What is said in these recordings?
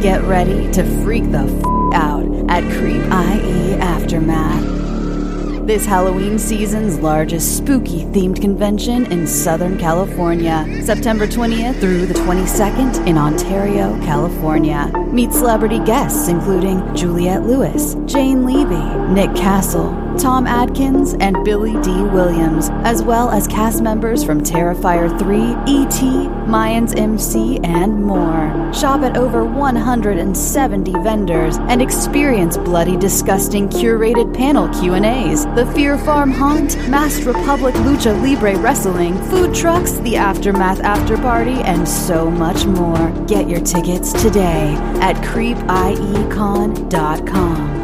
Get ready to freak the out at Creep IE Aftermath. This Halloween season's largest spooky-themed convention in Southern California, September 20th through the 22nd in Ontario, California. Meet celebrity guests including Juliette Lewis, Jane Levy, Nick Castle, Tom Adkins, and Billy D. Williams, as well as cast members from Terrifier 3, E.T., Mayans MC, and more. Shop at over 170 vendors and experience bloody, disgusting, curated panel Q&As, the Fear Farm Haunt, Masked Republic Lucha Libre Wrestling, food trucks, the Aftermath After Party, and so much more. Get your tickets today at creepiecon.com.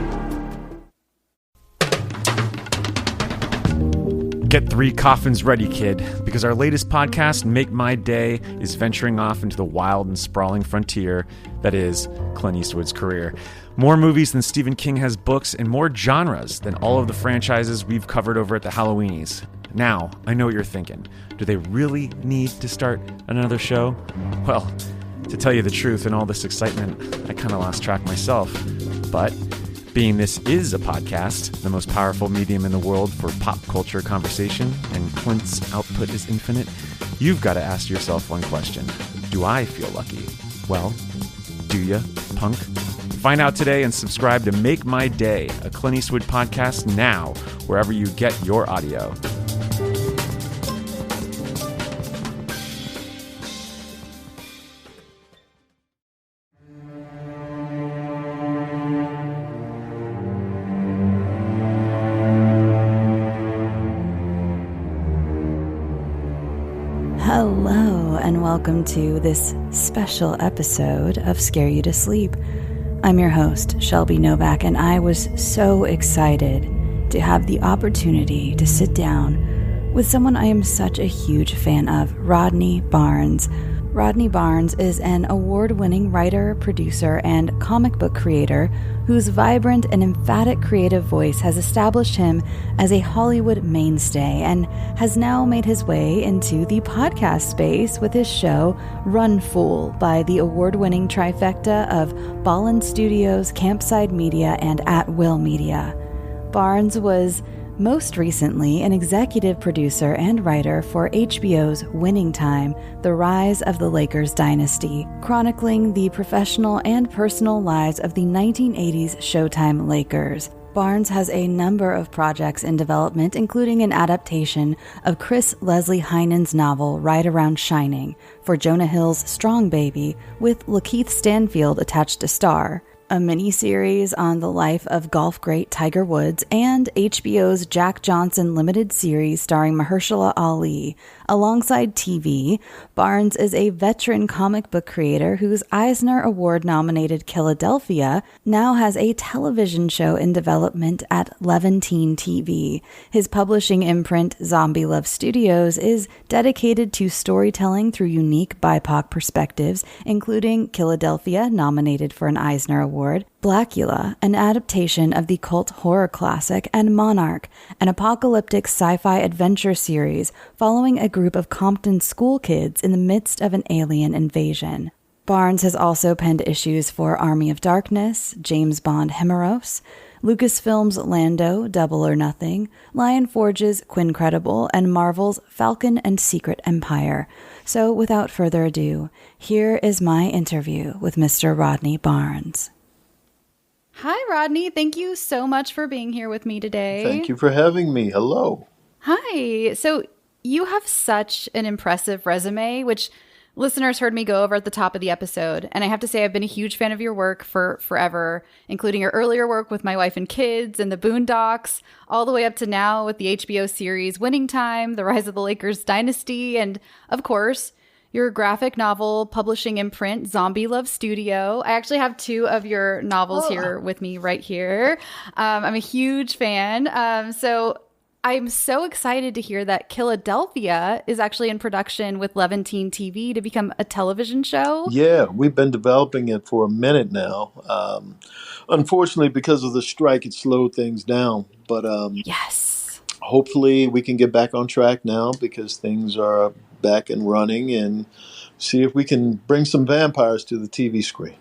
Get 3 coffins ready, kid, because our latest podcast, Make My Day, is venturing off into the wild and sprawling frontier that is Clint Eastwood's career. More movies than Stephen King has books, and more genres than all of the franchises we've covered over at the Halloweenies. Now, I know what you're thinking. Do they really need to start another show? Well, to tell you the truth, in all this excitement, I kind of lost track myself. But being this is a podcast, the most powerful medium in the world for pop culture conversation, and Clint's output is infinite, you've got to ask yourself one question. Do I feel lucky? Well, do ya, punk? Find out today and subscribe to Make My Day, a Clint Eastwood podcast now, wherever you get your audio. Hello, and welcome to this special episode of Scare You to Sleep. I'm your host, Shelby Novak, and I was so excited to have the opportunity to sit down with someone I am such a huge fan of, Rodney Barnes. Rodney Barnes is an award-winning writer, producer, and comic book creator whose vibrant and emphatic creative voice has established him as a Hollywood mainstay and has now made his way into the podcast space with his show Run Fool by the award-winning trifecta of Ballin Studios, Campside Media, and At Will Media. Barnes was most recently an executive producer and writer for HBO's Winning Time, The Rise of the Lakers Dynasty, chronicling the professional and personal lives of the 1980s Showtime Lakers. Barnes has a number of projects in development, including an adaptation of Chris Leslie Heinen's novel Right Around Shining for Jonah Hill's Strong Baby, with Lakeith Stanfield attached to star, a miniseries on the life of golf great Tiger Woods, and HBO's Jack Johnson limited series starring Mahershala Ali. Alongside TV, Barnes is a veteran comic book creator whose Eisner Award nominated Killadelphia now has a television show in development at Levantine TV. His publishing imprint, Zombie Love Studios, is dedicated to storytelling through unique BIPOC perspectives, including Killadelphia, nominated for an Eisner Award, Blacula, an adaptation of the cult horror classic, and Monarch, an apocalyptic sci-fi adventure series following a group of Compton school kids in the midst of an alien invasion. Barnes has also penned issues for Army of Darkness, James Bond Hemeros, Lucasfilm's Lando, Double or Nothing, Lion Forge's Quincredible, and Marvel's Falcon and Secret Empire. So without further ado, here is my interview with Mr. Rodney Barnes. Hi, Rodney. Thank you so much for being here with me today. Thank you for having me. Hello. Hi. So you have such an impressive resume, which listeners heard me go over at the top of the episode. And I have to say, I've been a huge fan of your work for forever, including your earlier work with My Wife and Kids and the Boondocks, all the way up to now with the HBO series Winning Time, The Rise of the Lakers Dynasty, and of course, your graphic novel publishing imprint, Zombie Love Studio. I actually have 2 of your novels here with me right here. I'm a huge fan. So I'm so excited to hear that Killadelphia is actually in production with Levantine TV to become a television show. Yeah, we've been developing it for a minute now. Unfortunately, because of the strike, it slowed things down. But yes, hopefully we can get back on track now because things are back and running, and see if we can bring some vampires to the TV screen.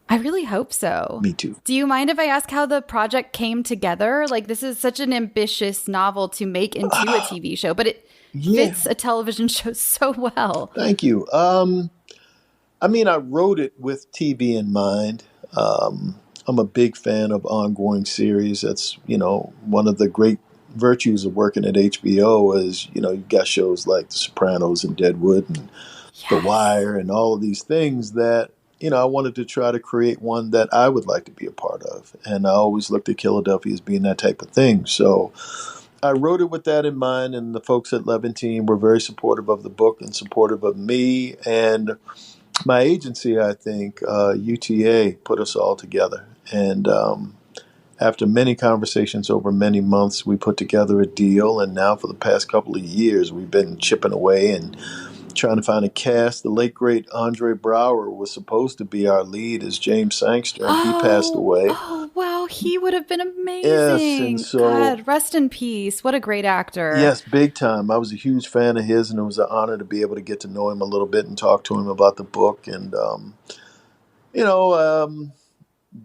I really hope so. Me too. Do you mind if I ask how the project came together? Like, this is such an ambitious novel to make into a TV show, but it fits a television show so well. Thank you. I mean, I wrote it with TV in mind. I'm a big fan of ongoing series. That's, one of the great virtues of working at HBO is, you've got shows like The Sopranos and Deadwood and The Wire and all of these things that, I wanted to try to create one that I would like to be a part of. And I always looked at Killadelphia as being that type of thing. So I wrote it with that in mind, and the folks at Levantine were very supportive of the book and supportive of me. And my agency, I think, UTA, put us all together. And after many conversations over many months, we put together a deal. And now for the past couple of years, we've been chipping away and trying to find a cast. The late, great Andre Brower was supposed to be our lead as James Sangster, and he passed away. Oh, wow. He would have been amazing. Yes, and so, God, rest in peace. What a great actor. Yes, big time. I was a huge fan of his, and it was an honor to be able to get to know him a little bit and talk to him about the book. And,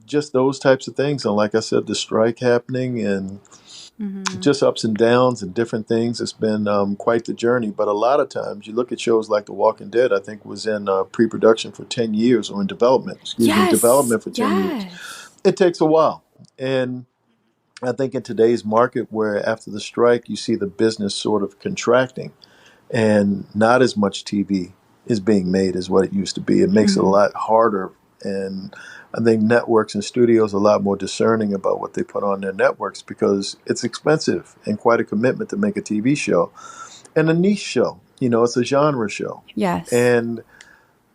just those types of things. And like I said, the strike happening and just ups and downs and different things. It's been quite the journey. But a lot of times you look at shows like The Walking Dead, I think was in pre-production for 10 years or in development, development for 10 years. It takes a while. And I think in today's market where after the strike, you see the business sort of contracting and not as much TV is being made as what it used to be. It makes it a lot harder. And I think networks and studios are a lot more discerning about what they put on their networks because it's expensive and quite a commitment to make a TV show and a niche show. It's a genre show. Yes. And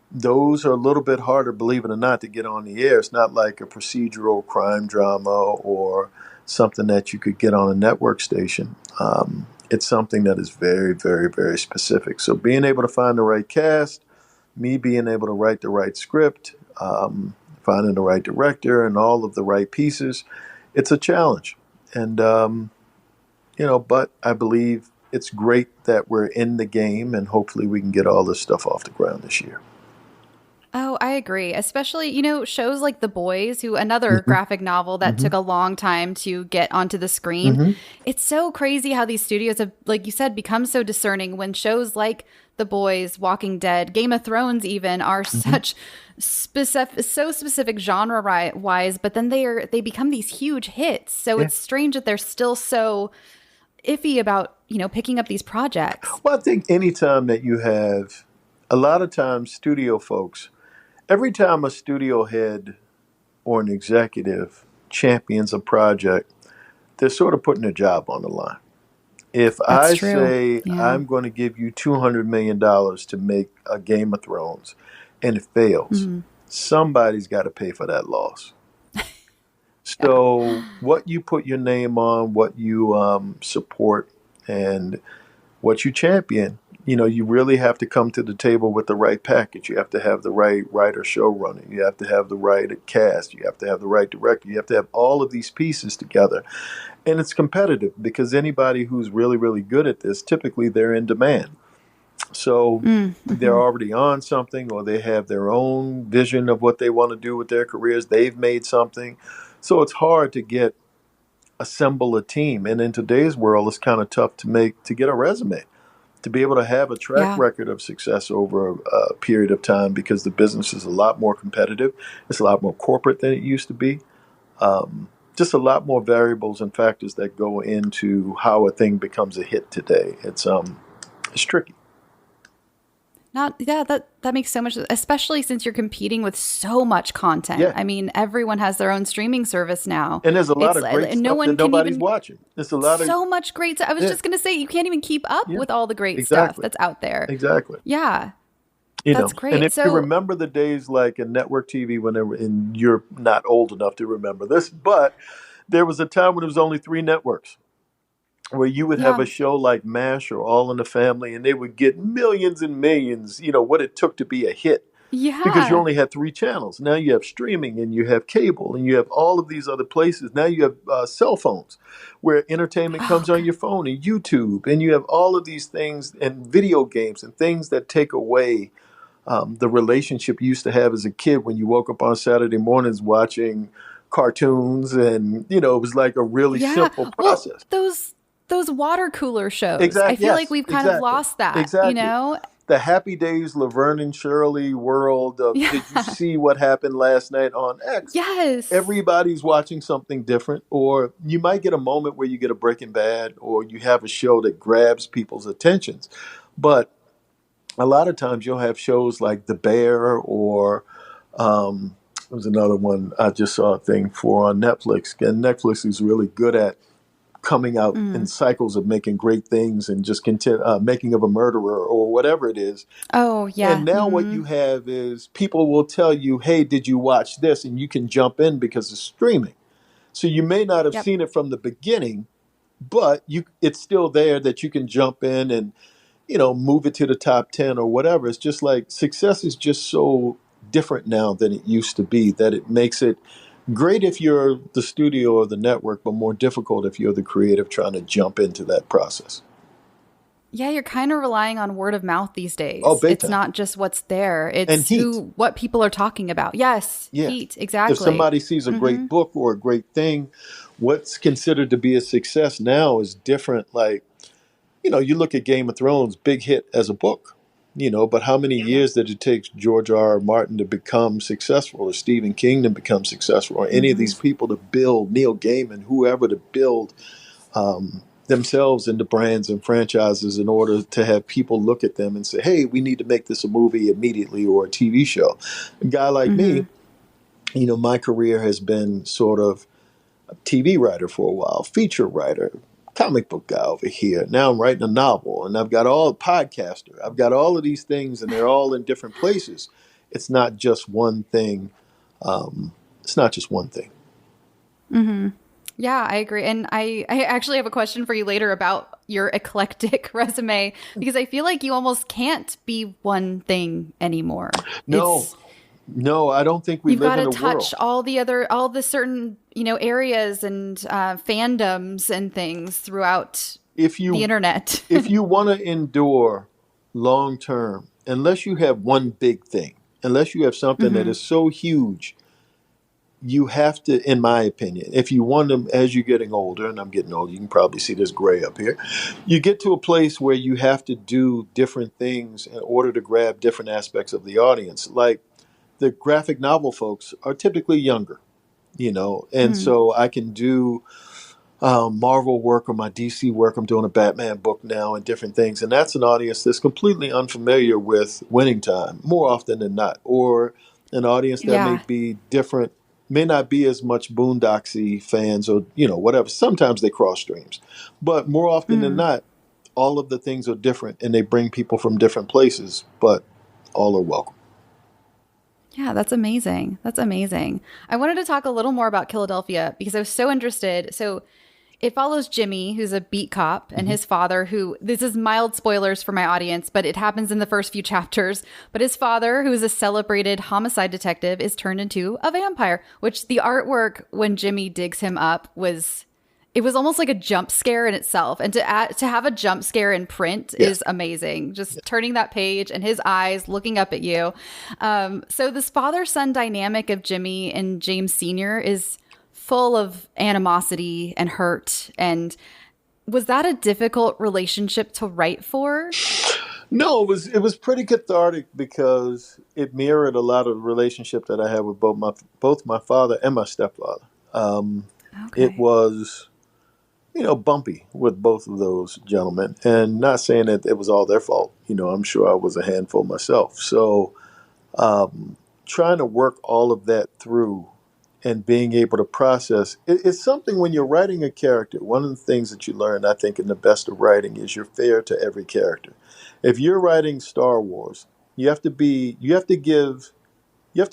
those are a little bit harder, believe it or not, to get on the air. It's not like a procedural crime drama or something that you could get on a network station. It's something that is very, very, very specific. So being able to find the right cast, me being able to write the right script, finding the right director and all of the right pieces, it's a challenge. And, but I believe it's great that we're in the game and hopefully we can get all this stuff off the ground this year. Oh, I agree. Especially, shows like The Boys, another graphic novel that took a long time to get onto the screen. It's so crazy how these studios have, like you said, become so discerning when shows like The Boys, Walking Dead, Game of Thrones even are such specific genre-wise, but then they become these huge hits. So it's strange that they're still so iffy about, picking up these projects. Well, I think anytime that you have, a lot of times studio folks, every time a studio head or an executive champions a project, they're sort of putting their job on the line. If I say I'm going to give you $200 million to make a Game of Thrones and it fails, somebody's got to pay for that loss. So what you put your name on, what you support, and what you champion, you really have to come to the table with the right package. You have to have the right writer, showrunner. You have to have the right cast. You have to have the right director. You have to have all of these pieces together. And it's competitive because anybody who's really, really good at this, typically they're in demand. So they're already on something or they have their own vision of what they want to do with their careers. They've made something. So it's hard to assemble a team. And in today's world, it's kind of tough to get a resume, to be able to have a track record of success over a period of time because the business is a lot more competitive. It's a lot more corporate than it used to be. Just a lot more variables and factors that go into how a thing becomes a hit today. It's tricky. That makes so much, especially since you're competing with so much content. Yeah. I mean, everyone has their own streaming service now. And there's a lot of great stuff that nobody's watching. There's so much great stuff. I was just going to say, you can't even keep up with all the great stuff that's out there. Exactly. Yeah. That's great. And if you remember the days like in network TV and you're not old enough to remember this, but there was a time when there was only 3 networks where you would have a show like MASH or All in the Family and they would get millions and millions, what it took to be a hit. Yeah. Because you only had 3 channels. Now you have streaming and you have cable and you have all of these other places. Now you have cell phones where entertainment comes on your phone and YouTube. And you have all of these things and video games and things that take away the relationship you used to have as a kid when you woke up on Saturday mornings watching cartoons, and it was like a really simple process. Well, those water cooler shows. Exactly. I feel like we've kind of lost that. Exactly. The Happy Days, Laverne and Shirley world of did you see what happened last night on X? Yes. Everybody's watching something different, or you might get a moment where you get a Breaking Bad, or you have a show that grabs people's attentions. But a lot of times you'll have shows like The Bear, or there was another one I just saw a thing for on Netflix. And Netflix is really good at coming out in cycles of making great things, and just Making of a Murderer, or whatever it is. Oh, yeah. And now what you have is people will tell you, hey, did you watch this? And you can jump in because it's streaming. So you may not have seen it from the beginning, but it's still there that you can jump in and, move it to the top 10 or whatever. It's just like success is just so different now than it used to be, that it makes it great if you're the studio or the network, but more difficult if you're the creative trying to jump into that process. Yeah, you're kind of relying on word of mouth these days. Oh, big it's time. Not just what's there. It's and heat. What people are talking about. Yes, heat, exactly. If somebody sees a great book or a great thing, what's considered to be a success now is different. Like, you look at Game of Thrones, big hit as a book. But how many years did it take George R. R. Martin to become successful, or Stephen King to become successful, or any of these people to build, Neil Gaiman, whoever, to build themselves into brands and franchises in order to have people look at them and say, hey, we need to make this a movie immediately, or a TV show. A guy like me, my career has been sort of a TV writer for a while, feature writer, comic book guy over here. Now I'm writing a novel, and I've got podcaster. I've got all of these things, and they're all in different places. It's not just one thing. It's not just one thing. Yeah, I agree. And I actually have a question for you later about your eclectic resume, because I feel like you almost can't be one thing anymore. No, I don't think we live in a world. You've got to touch all the certain, areas and fandoms and things throughout the internet. If you want to endure long term, unless you have one big thing, unless you have something that is so huge, you have to, in my opinion, if you want them as you're getting older, and I'm getting older, you can probably see this gray up here, you get to a place where you have to do different things in order to grab different aspects of the audience. Like, the graphic novel folks are typically younger, and so I can do Marvel work or my DC work. I'm doing a Batman book now and different things. And that's an audience that's completely unfamiliar with Winning Time more often than not, or an audience that may be different, may not be as much Boondocksy fans or, whatever. Sometimes they cross streams, but more often than not, all of the things are different, and they bring people from different places, but all are welcome. Yeah, that's amazing. That's amazing. I wanted to talk a little more about Killadelphia because I was so interested. So it follows Jimmy, who's a beat cop, and his father, who, this is mild spoilers for my audience, but it happens in the first few chapters. But his father, who is a celebrated homicide detective, is turned into a vampire, which the artwork when Jimmy digs him up it was almost like a jump scare in itself. And to have a jump scare in print is amazing. Just turning that page and his eyes looking up at you. So this father-son dynamic of Jimmy and James Sr. is full of animosity and hurt. And was that a difficult relationship to write for? No, it was pretty cathartic because it mirrored a lot of the relationship that I had with both my father and my stepfather. It was, bumpy with both of those gentlemen, and not saying that it was all their fault. I'm sure I was a handful myself. So trying to work all of that through and being able to process, it's something when you're writing a character. One of the things that you learn, I think, in the best of writing is you're fair to every character. If you're writing Star Wars, you have to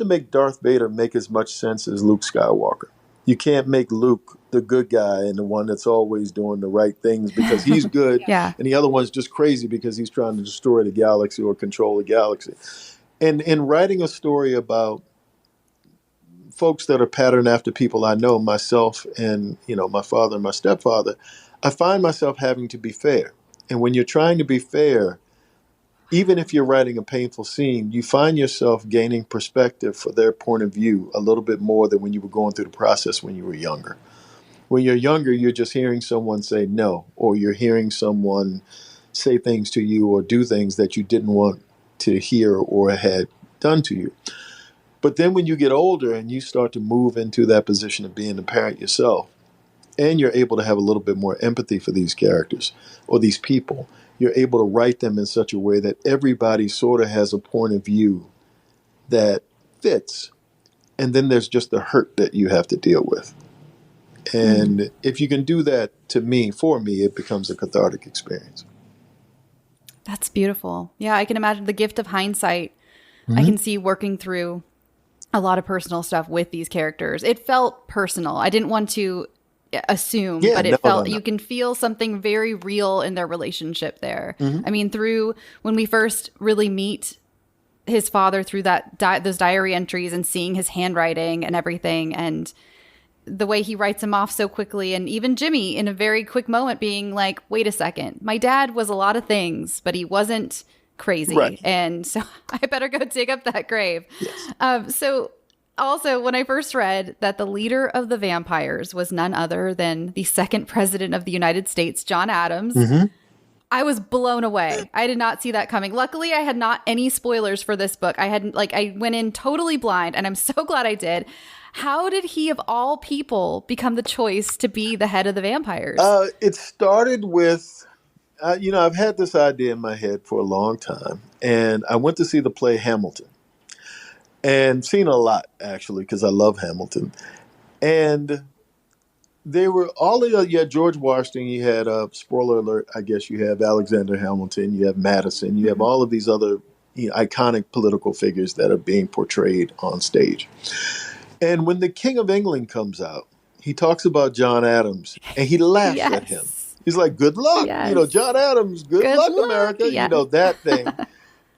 make Darth Vader make as much sense as Luke Skywalker. You can't make Luke the good guy and the one that's always doing the right things because he's good, and the other one's just crazy because he's trying to destroy the galaxy or control the galaxy. And in writing a story about folks that are patterned after people I know, myself and, my father and my stepfather, I find myself having to be fair. And when you're trying to be fair, even if you're writing a painful scene, you find yourself gaining perspective for their point of view a little bit more than when you were going through the process when you were younger. When you're younger, you're just hearing someone say no, or you're hearing someone say things to you or do things that you didn't want to hear or had done to you. But then when you get older and you start to move into that position of being a parent yourself, and you're able to have a little bit more empathy for these characters or these people, you're able to write them in such a way that everybody sort of has a point of view that fits. And then there's just the hurt that you have to deal with. And if you can do that, for me, it becomes a cathartic experience. That's beautiful. Yeah, I can imagine the gift of hindsight. I can see working through a lot of personal stuff with these characters. It felt personal. I didn't want to assume, but it felt you can feel something very real in their relationship there. I mean, through when we first really meet his father through that those diary entries and seeing his handwriting and everything, and the way he writes him off so quickly, and even Jimmy in a very quick moment being like, wait a second, my dad was a lot of things, but he wasn't crazy. Right. And so I better go dig up that grave. Yes. So also, when I first read that the leader of the vampires was none other than the second president of the United States, John Adams, I was blown away. I did not see that coming. Luckily, I had not any spoilers for this book. I went in totally blind, and I'm so glad I did. How did he, of all people, become the choice to be the head of the vampires? It started with, I've had this idea in my head for a long time, and I went to see the play Hamilton. And seen a lot, actually, because I love Hamilton. And they were you had George Washington, you had, spoiler alert, I guess you have Alexander Hamilton, you have Madison, you have all of these other iconic political figures that are being portrayed on stage. And when the King of England comes out, he talks about John Adams, and he laughs at him. He's like, good luck, John Adams, good luck, America, that thing.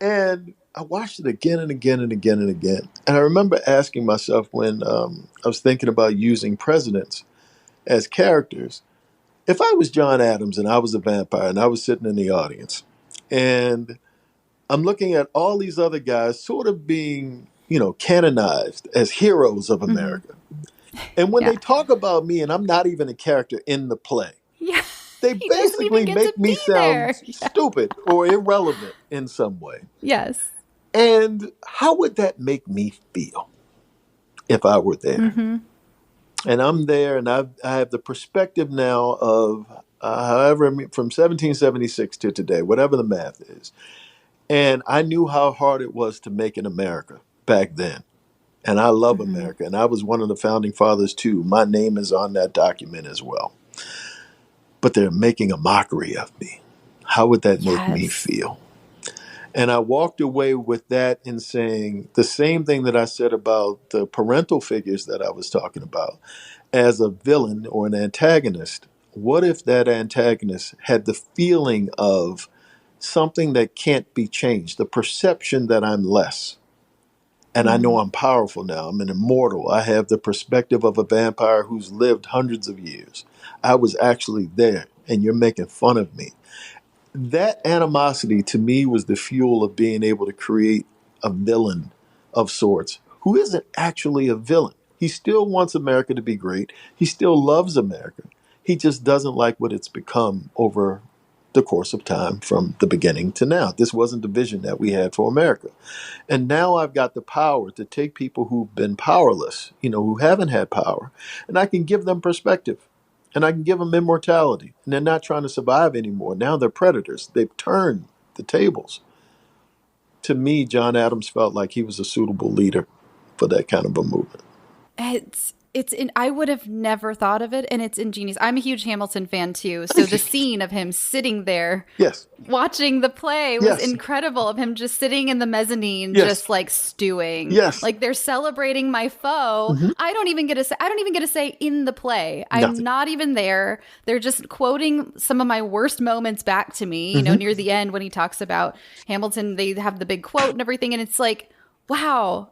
And I watched it again and again and again and again. And I remember asking myself when I was thinking about using presidents as characters, if I was John Adams and I was a vampire and I was sitting in the audience and I'm looking at all these other guys sort of being, canonized as heroes of America. And when they talk about me and I'm not even a character in the play, they basically make me sound stupid or irrelevant in some way. Yes. And how would that make me feel if I were there? And I'm there, and I have the perspective now of from 1776 to today, whatever the math is. And I knew how hard it was to make in America back then. And I love America, and I was one of the founding fathers too. My name is on that document as well. But they're making a mockery of me. How would that make me feel? And I walked away with that in saying the same thing that I said about the parental figures that I was talking about. As a villain or an antagonist, what if that antagonist had the feeling of something that can't be changed, the perception that I'm less? And I know I'm powerful now. I'm an immortal. I have the perspective of a vampire who's lived hundreds of years. I was actually there, and you're making fun of me. That animosity to me was the fuel of being able to create a villain of sorts who isn't actually a villain. He still wants America to be great. He still loves America. He just doesn't like what it's become over the course of time from the beginning to now. This wasn't the vision that we had for America. And now I've got the power to take people who've been powerless, who haven't had power, and I can give them perspective. And I can give them immortality. And they're not trying to survive anymore. Now they're predators. They've turned the tables. To me, John Adams felt like he was a suitable leader for that kind of a movement. I would have never thought of it, and it's ingenious. I'm a huge Hamilton fan too, so the scene of him sitting there watching the play was incredible, of him just sitting in the mezzanine just like stewing. Like they're celebrating my foe. I don't even get to say in the play. I'm not even there. They're just quoting some of my worst moments back to me, near the end when he talks about Hamilton. They have the big quote and everything, and it's like, wow,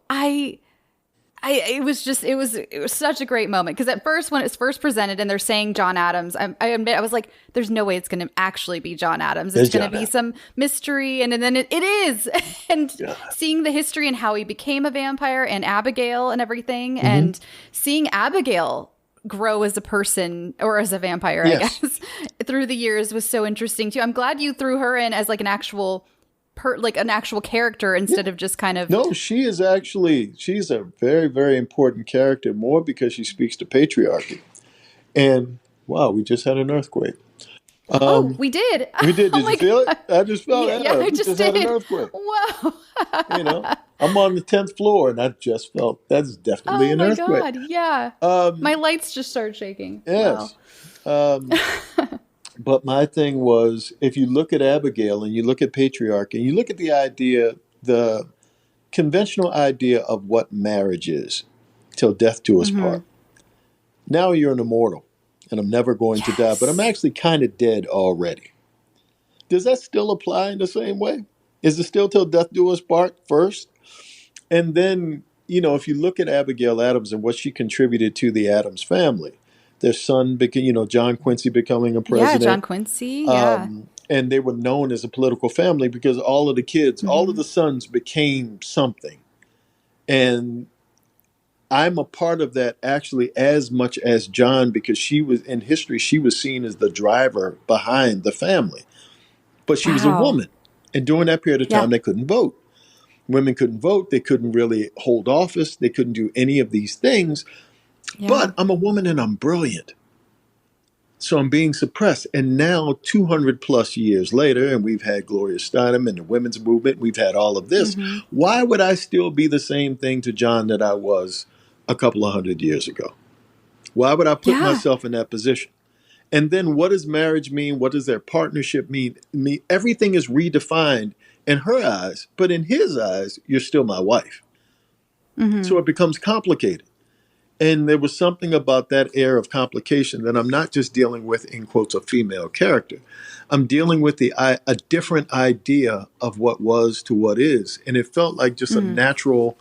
it was such a great moment, because at first, when it's first presented and they're saying John Adams, I admit, I was like, there's no way it's going to actually be John Adams. It's going to be some mystery, and then it is. And seeing the history and how he became a vampire, and Abigail and everything, and seeing Abigail grow as a person, or as a vampire, I guess, through the years was so interesting too. I'm glad you threw her in as like an actual character instead of just kind of... No, she's a very, very important character, more because she speaks to patriarchy. And wow, we just had an earthquake. We did. We did. Did you feel it? I just felt it. Yeah, I just did. Had an earthquake. Whoa. I'm on the 10th floor, and I just felt that's definitely an earthquake. Oh my God, yeah. My lights just started shaking. Yes. Wow. But my thing was, if you look at Abigail and you look at patriarchy and you look at the conventional idea of what marriage is, till death do us part. Now you're an immortal, and I'm never going to die, but I'm actually kind of dead already. Does that still apply in the same way? Is it still till death do us part first? And then, if you look at Abigail Adams and what she contributed to the Adams family, their son became, John Quincy becoming a president. Yeah, John Quincy, yeah. And they were known as a political family because all of the kids, all of the sons became something. And I'm a part of that actually as much as John, because she was, in history, she was seen as the driver behind the family. But she was a woman. And during that period of time, they couldn't vote. Women couldn't vote. They couldn't really hold office. They couldn't do any of these things. Yeah. But I'm a woman and I'm brilliant. So I'm being suppressed. And now 200 plus years later, and we've had Gloria Steinem and the women's movement, we've had all of this. Why would I still be the same thing to John that I was a couple of 100 years ago? Why would I put myself in that position? And then what does marriage mean? What does their partnership mean? Everything is redefined in her eyes, but in his eyes, you're still my wife. So it becomes complicated. And there was something about that air of complication that I'm not just dealing with, in quotes, a female character. I'm dealing with a different idea of what was to what is. And it felt like just a natural,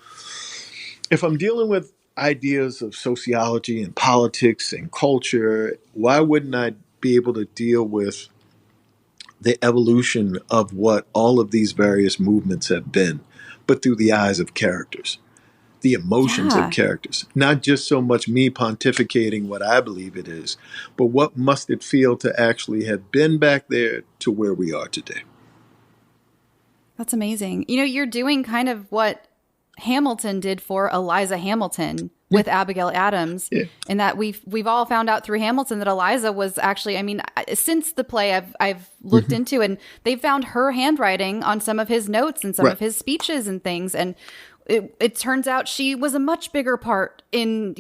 if I'm dealing with ideas of sociology and politics and culture, why wouldn't I be able to deal with the evolution of what all of these various movements have been, but through the eyes of characters? The emotions of characters, not just so much me pontificating what I believe it is, but what must it feel to actually have been back there to where we are today. That's amazing. You're doing kind of what Hamilton did for Eliza Hamilton with Abigail Adams, and that we've all found out through Hamilton that Eliza was actually, since the play I've looked into, and they've found her handwriting on some of his notes and some of his speeches and things, and it turns out she was a much bigger part in,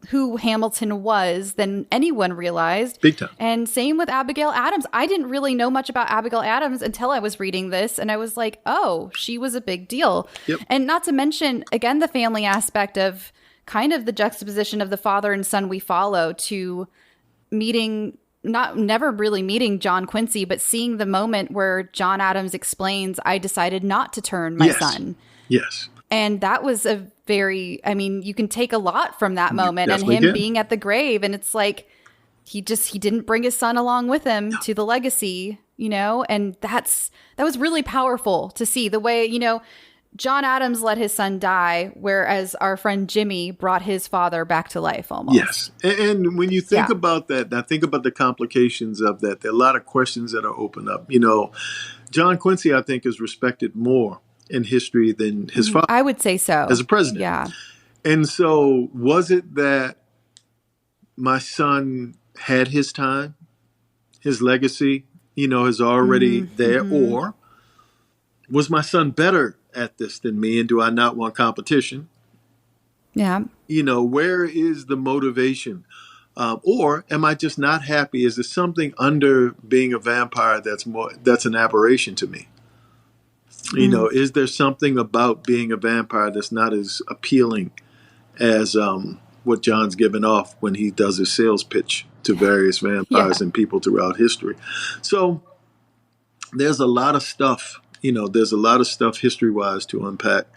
who Hamilton was than anyone realized. Big time. And same with Abigail Adams. I didn't really know much about Abigail Adams until I was reading this. And I was like, oh, she was a big deal. Yep. And not to mention, again, the family aspect of kind of the juxtaposition of the father and son we follow to never really meeting John Quincy, but seeing the moment where John Adams explains, I decided not to turn my son. Yes. And that was a very, you can take a lot from that moment, and him being at the grave. And it's like, he didn't bring his son along with him to the legacy, and that was really powerful to see the way, John Adams let his son die, whereas our friend Jimmy brought his father back to life almost. Yes. And when you think about that, I think about the complications of that. There are a lot of questions that are opened up. John Quincy, I think, is respected more in history than his father. I would say so. As a president. Yeah. And so was it that my son had his time, his legacy, is already there, or was my son better at this than me, and do I not want competition? Yeah. Where is the motivation? Or am I just not happy? Is there something under being a vampire that's an aberration to me? Is there something about being a vampire that's not as appealing as what John's given off when he does his sales pitch to various vampires and people throughout history? So there's a lot of stuff, there's a lot of stuff history-wise to unpack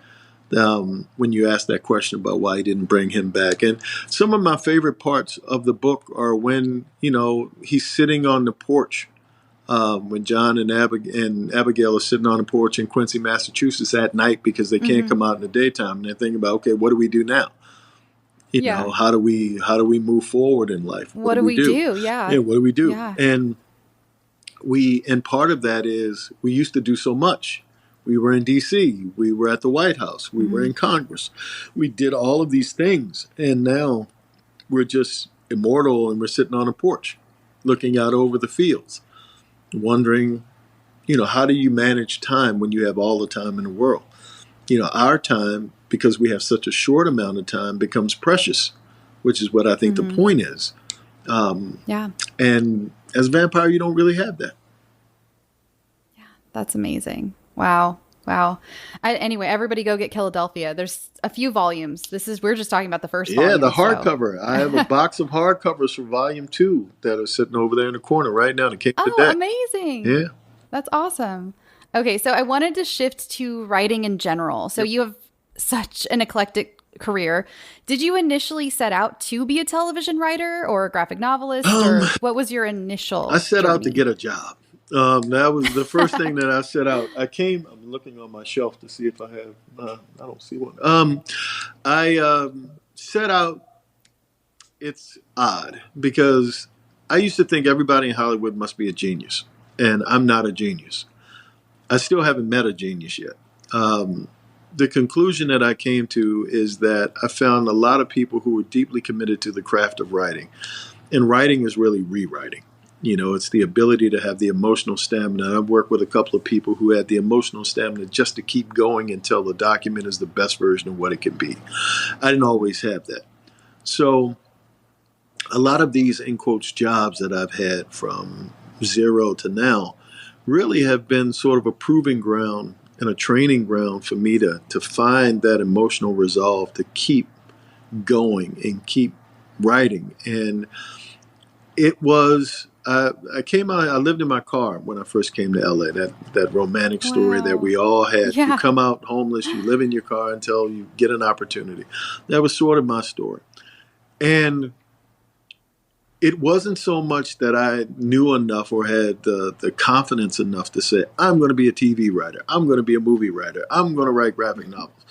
when you asked that question about why he didn't bring him back. And some of my favorite parts of the book are when, he's sitting on the porch, when John and Abigail are sitting on the porch in Quincy, Massachusetts at night because they can't come out in the daytime. And they're thinking about, okay, what do we do now? How do we move forward in life? What do we do? Yeah, what do we do? Yeah. And part of that is we used to do so much. We were in D.C. We were at the White House. We were in Congress. We did all of these things. And now we're just immortal and we're sitting on a porch looking out over the fields, wondering, how do you manage time when you have all the time in the world? Our time, because we have such a short amount of time, becomes precious, which is what I think the point is. And as a vampire, you don't really have that. Yeah, that's amazing. Wow. Anyway, everybody go get Killadelphia. There's a few volumes. We're just talking about the first volume. Yeah, the hardcover. I have a box of hardcovers for volume 2 that are sitting over there in the corner right now. Amazing. Yeah. That's awesome. Okay, so I wanted to shift to writing in general. So you have such an eclectic career. Did you initially set out to be a television writer or a graphic novelist? Or what was your initial I set journey? out to get a job. That was the first thing that I set out. I'm looking on my shelf to see if I have, I don't see one. I set out, it's odd because I used to think everybody in Hollywood must be a genius, and I'm not a genius. I still haven't met a genius yet. The conclusion that I came to is that I found a lot of people who were deeply committed to the craft of writing, and writing is really rewriting. It's the ability to have the emotional stamina. I've worked with a couple of people who had the emotional stamina just to keep going until the document is the best version of what it can be. I didn't always have that. So a lot of these, in quotes, jobs that I've had from zero to now really have been sort of a proving ground and a training ground for me to find that emotional resolve to keep going and keep writing. And it was... I came out. I lived in my car when I first came to LA. That romantic story that we all had. Yeah. You come out homeless. You live in your car until you get an opportunity. That was sort of my story, and it wasn't so much that I knew enough or had the confidence enough to say I'm going to be a TV writer. I'm going to be a movie writer. I'm going to write graphic novels.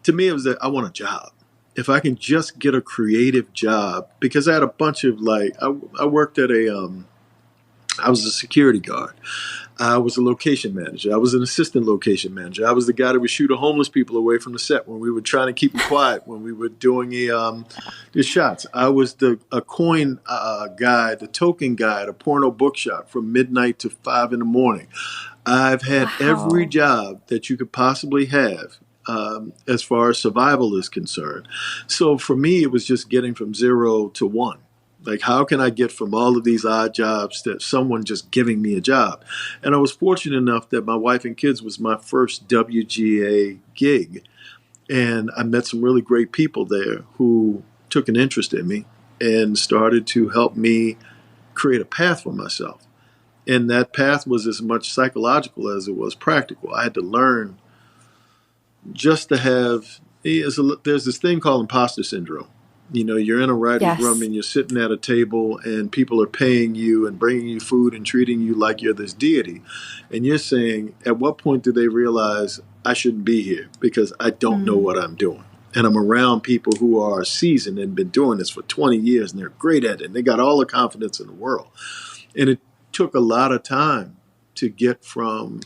To me, it was that I want a job. If I can just get a creative job, because I had a bunch of I worked at I was a security guard. I was a location manager. I was an assistant location manager. I was the guy that would shoot homeless people away from the set when we were trying to keep them quiet, when we were doing the shots. I was a coin guy, the token guy at a porno bookshop from midnight to 5 a.m. I've had every job that you could possibly have. As far as survival is concerned. So for me, it was just getting from 0 to 1. Like, how can I get from all of these odd jobs to someone just giving me a job? And I was fortunate enough that my wife and kids was my first WGA gig. And I met some really great people there who took an interest in me and started to help me create a path for myself. And that path was as much psychological as it was practical. I had to learn just to have, there's this thing called imposter syndrome. You're in a writing room and you're sitting at a table and people are paying you and bringing you food and treating you like you're this deity. And you're saying, at what point do they realize I shouldn't be here because I don't know what I'm doing? And I'm around people who are seasoned and been doing this for 20 years and they're great at it. And they got all the confidence in the world. And it took a lot of time to get from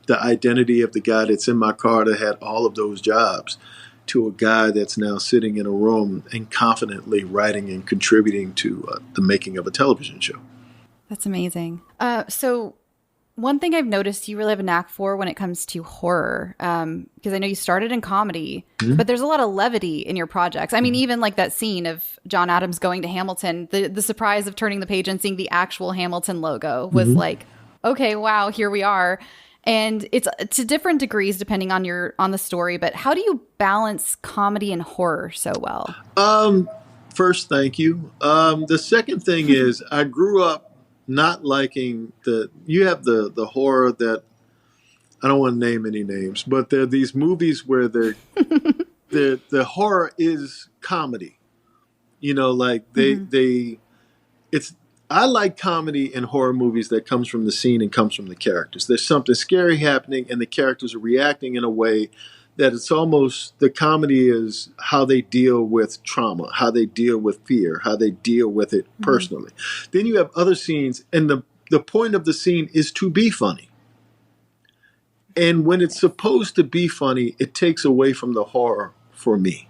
the identity of the guy that's in my car that had all of those jobs to a guy that's now sitting in a room and confidently writing and contributing to the making of a television show. That's amazing. So one thing I've noticed you really have a knack for when it comes to horror, because I know you started in comedy, but there's a lot of levity in your projects. I mean, even like that scene of John Adams going to Hamilton, the surprise of turning the page and seeing the actual Hamilton logo was like, okay, wow, here we are. And it's to different degrees depending on the story. But how do you balance comedy and horror so well? First, thank you. The second thing is I grew up not liking you have the horror that I don't want to name any names, but there are these movies where the horror is comedy. You know, like it's, I like comedy in horror movies that comes from the scene and comes from the characters. There's something scary happening and the characters are reacting in a way that it's almost, the comedy is how they deal with trauma, how they deal with fear, how they deal with it personally. Then you have other scenes, and the point of the scene is to be funny. And when it's supposed to be funny, it takes away from the horror for me.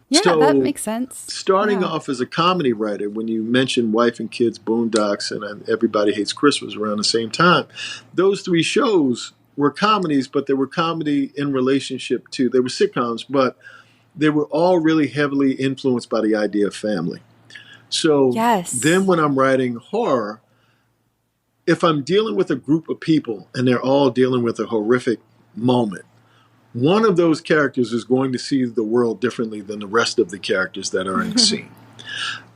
Yeah, So, that makes sense. Starting off as a comedy writer, when you mentioned Wife and Kids, Boondocks, and Everybody Hates Christmas around the same time, those three shows were comedies, but they were comedy in relationship to, they were sitcoms, but they were all really heavily influenced by the idea of family. So then when I'm writing horror, if I'm dealing with a group of people and they're all dealing with a horrific moment, one of those characters is going to see the world differently than the rest of the characters that are in the scene.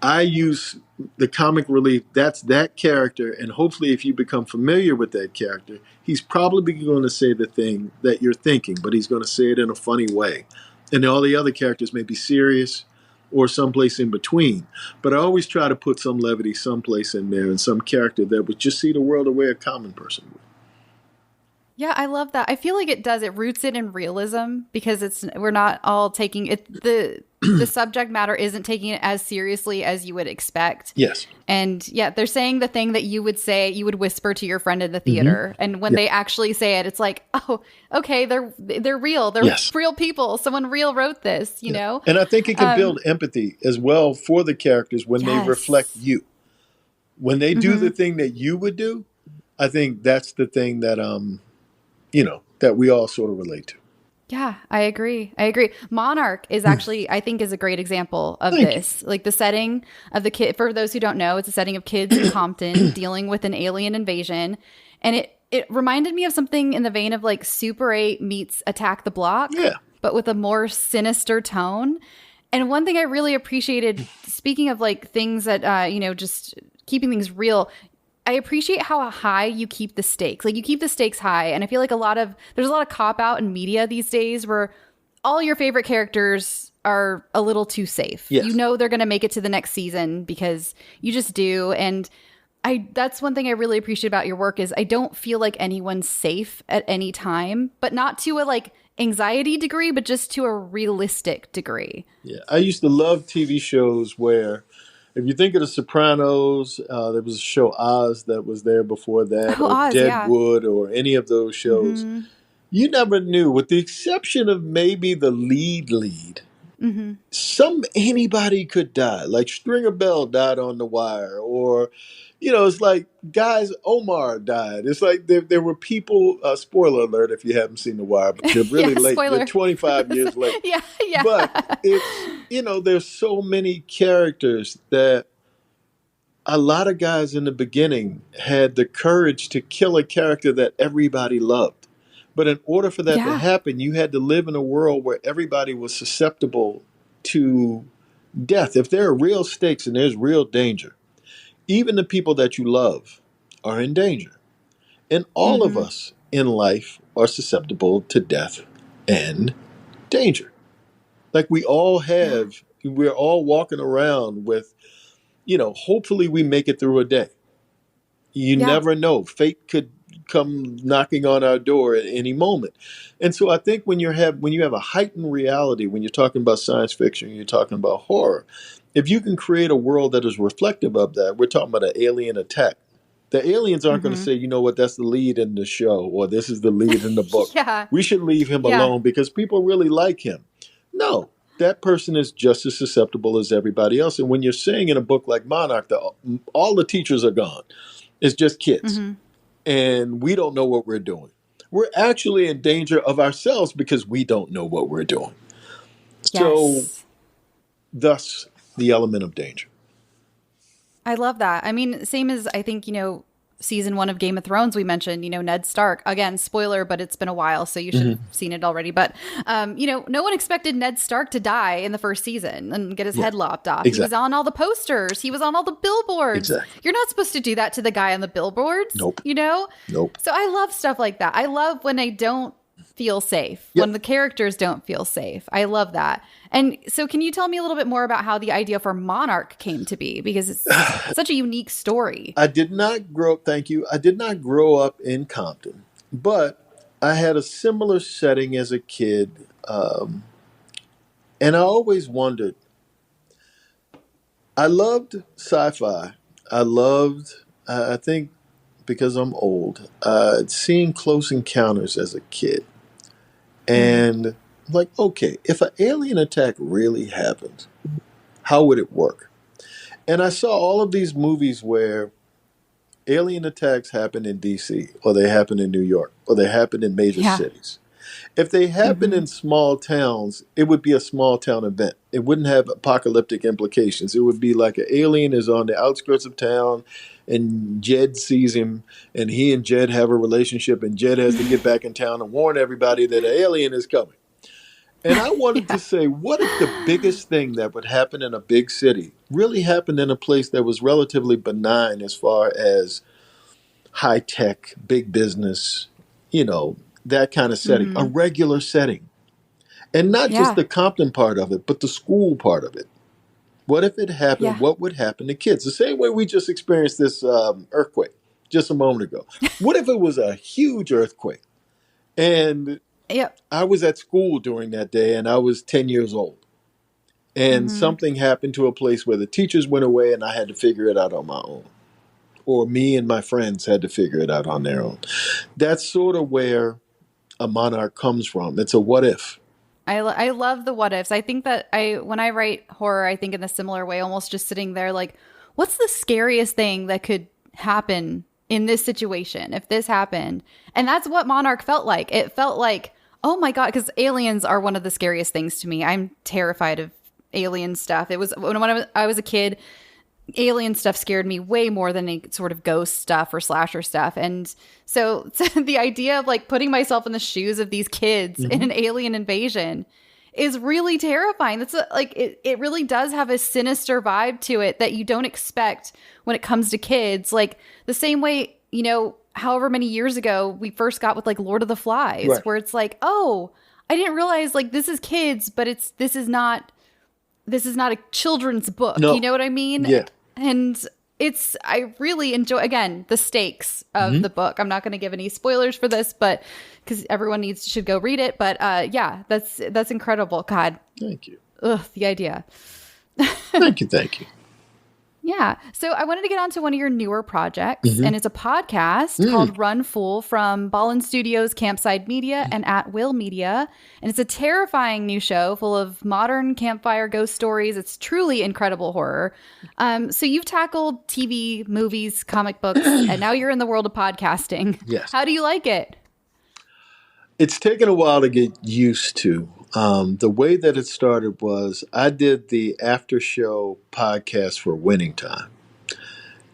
I use the comic relief, that's that character, and hopefully if you become familiar with that character, he's probably going to say the thing that you're thinking, but he's going to say it in a funny way. And all the other characters may be serious or someplace in between. But I always try to put some levity someplace in there and some character that would just see the world the way a common person would. Yeah, I love that. I feel like it roots it in realism because we're not all taking it. The subject matter isn't taking it as seriously as you would expect. Yes. And yeah, they're saying the thing that you would say, you would whisper to your friend in the theater. And when they actually say it, it's like, oh, okay, they're real. They're real people. Someone real wrote this, you know? And I think it can build empathy as well for the characters when they reflect you. When they do the thing that you would do, I think that's the thing that that we all sort of relate to. Yeah, I agree. Monarch is actually, I think, is a great example of this. Like the setting of the kid, for those who don't know, it's a setting of kids in Compton dealing with an alien invasion. And it reminded me of something in the vein of like Super 8 meets Attack the Block, but with a more sinister tone. And one thing I really appreciated, speaking of like things that, just keeping things real, I appreciate how high you keep the stakes. Like you keep the stakes high. And I feel like there's a lot of cop out in media these days where all your favorite characters are a little too safe. Yes. You know they're going to make it to the next season because you just do. And that's one thing I really appreciate about your work is I don't feel like anyone's safe at any time, but not to a like anxiety degree, but just to a realistic degree. Yeah. I used to love TV shows where, if you think of The Sopranos, there was a show Oz that was there before that, or Oz, Deadwood, or any of those shows. You never knew, with the exception of maybe the lead. Anybody could die. Like Stringer Bell died on The Wire, or it's like guys, Omar died. It's like there were people. Spoiler alert if you haven't seen The Wire, but you're really late. Spoiler. You're 25 years late. Yeah. But it's there's so many characters that a lot of guys in the beginning had the courage to kill a character that everybody loved. But in order for that to happen, you had to live in a world where everybody was susceptible to death. If there are real stakes and there's real danger, even the people that you love are in danger. And all of us in life are susceptible to death and danger. Like we're all walking around with, hopefully we make it through a day. You never know. Fate could come knocking on our door at any moment. And so I think when you have a heightened reality, when you're talking about science fiction, you're talking about horror, if you can create a world that is reflective of that, we're talking about an alien attack. The aliens aren't going to say, you know what, that's the lead in the show, or this is the lead in the book. We should leave him alone because people really like him. No, that person is just as susceptible as everybody else. And when you're saying in a book like Monarch, all the teachers are gone. It's just kids. And we don't know what we're doing. We're actually in danger of ourselves because we don't know what we're doing. So, thus, the element of danger. I love that. I mean, same as I think, season 1 of Game of Thrones, we mentioned, Ned Stark. Again, spoiler, but it's been a while, so you should have seen it already. But, no one expected Ned Stark to die in the first season and get his head lopped off. Exactly. He was on all the posters. He was on all the billboards. Exactly. You're not supposed to do that to the guy on the billboards. Nope. Nope. So I love stuff like that. I love when I don't feel safe, when the characters don't feel safe. I love that. And so can you tell me a little bit more about how the idea for Monarch came to be? Because it's such a unique story. I did not grow up in Compton, but I had a similar setting as a kid. And I always wondered, I loved sci-fi. I think because I'm old, seeing Close Encounters as a kid. And like, okay, if an alien attack really happened, how would it work? And I saw all of these movies where alien attacks happen in DC, or they happen in New York, or they happen in major cities. If they happen in small towns, it would be a small town event. It wouldn't have apocalyptic implications. It would be like an alien is on the outskirts of town, and Jed sees him, and he and Jed have a relationship, and Jed has to get back in town and warn everybody that an alien is coming. And I wanted to say, what if the biggest thing that would happen in a big city really happened in a place that was relatively benign as far as high tech, big business, that kind of setting, a regular setting. And not just the Compton part of it, but the school part of it. What if it happened? Yeah. What would happen to kids? The same way we just experienced this earthquake just a moment ago. What if it was a huge earthquake? And I was at school during that day, and I was 10 years old. And something happened to a place where the teachers went away, and I had to figure it out on my own. Or me and my friends had to figure it out on their own. That's sort of where a Monarch comes from. It's a what if. I love the what ifs. I think that when I write horror, I think in a similar way, almost just sitting there like, what's the scariest thing that could happen in this situation if this happened? And that's what Monarch felt like. It felt like, oh my God, because aliens are one of the scariest things to me. I'm terrified of alien stuff. It was when I was a kid, alien stuff scared me way more than any sort of ghost stuff or slasher stuff. And so the idea of like putting myself in the shoes of these kids in an alien invasion is really terrifying. That's it really does have a sinister vibe to it that you don't expect when it comes to kids. Like the same way, however many years ago we first got with like Lord of the Flies, where it's like, oh, I didn't realize like this is kids, but this is not a children's book. No. You know what I mean? Yeah. And I really enjoy, again, the stakes of the book. I'm not going to give any spoilers for this, but because everyone should go read it. But that's incredible. God. Thank you. Ugh, the idea. Thank you. Yeah. So I wanted to get on to one of your newer projects, and it's a podcast called Run Fool from Ballin Studios, Campside Media, and At Will Media. And it's a terrifying new show full of modern campfire ghost stories. It's truly incredible horror. So you've tackled TV, movies, comic books, and now you're in the world of podcasting. Yes. How do you like it? It's taken a while to get used to. The way that it started was I did the after show podcast for Winning Time.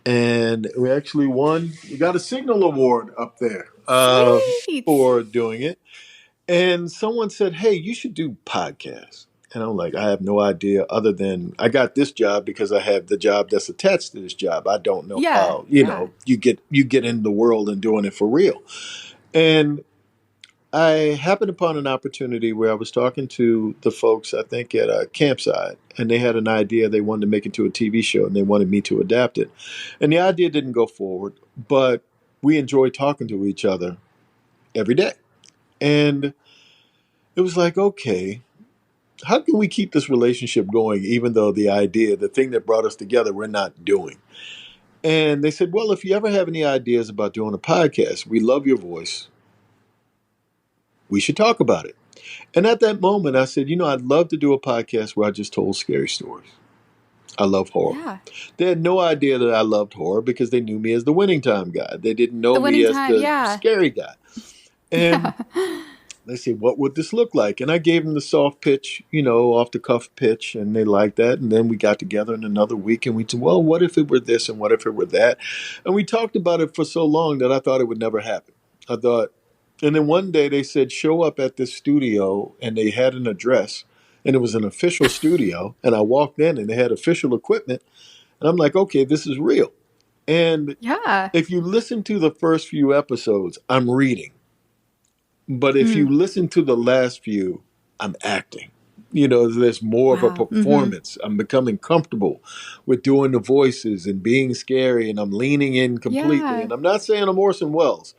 And we actually won. We got a Signal Award up there for doing it. And someone said, hey, you should do podcasts. And I'm like, I have no idea other than I got this job because I have the job that's attached to this job. I don't know how, you get in the world and doing it for real. And I happened upon an opportunity where I was talking to the folks, I think, at a campsite, and they had an idea. They wanted to make it into a TV show, and they wanted me to adapt it. And the idea didn't go forward, but we enjoyed talking to each other every day. And it was like, okay, how can we keep this relationship going, even though the thing that brought us together, we're not doing? And they said, well, if you ever have any ideas about doing a podcast, we love your voice. We should talk about it. And at that moment, I said, I'd love to do a podcast where I just told scary stories. I love horror. Yeah. They had no idea that I loved horror because they knew me as the Winning Time guy. They didn't know me as the scary guy. And they say, what would this look like? And I gave them the soft pitch, off the cuff pitch, and they liked that. And then we got together in another week and we said, well, what if it were this and what if it were that? And we talked about it for so long that I thought it would never happen. And then one day they said, show up at this studio, and they had an address, and it was an official studio. And I walked in and they had official equipment. And I'm like, okay, this is real. And if you listen to the first few episodes, I'm reading. But if you listen to the last few, I'm acting. There's more of a performance. I'm becoming comfortable with doing the voices and being scary, and I'm leaning in completely. Yeah. And I'm not saying I'm Orson Welles,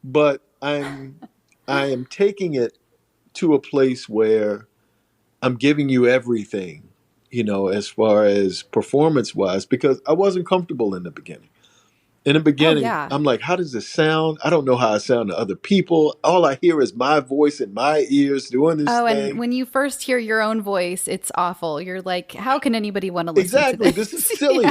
but I am taking it to a place where I'm giving you everything, as far as performance-wise, because I wasn't comfortable in the beginning. In the beginning, I'm like, how does this sound? I don't know how I sound to other people. All I hear is my voice in my ears doing this thing. And when you first hear your own voice, it's awful. You're like, how can anybody want to listen to this? This is silly.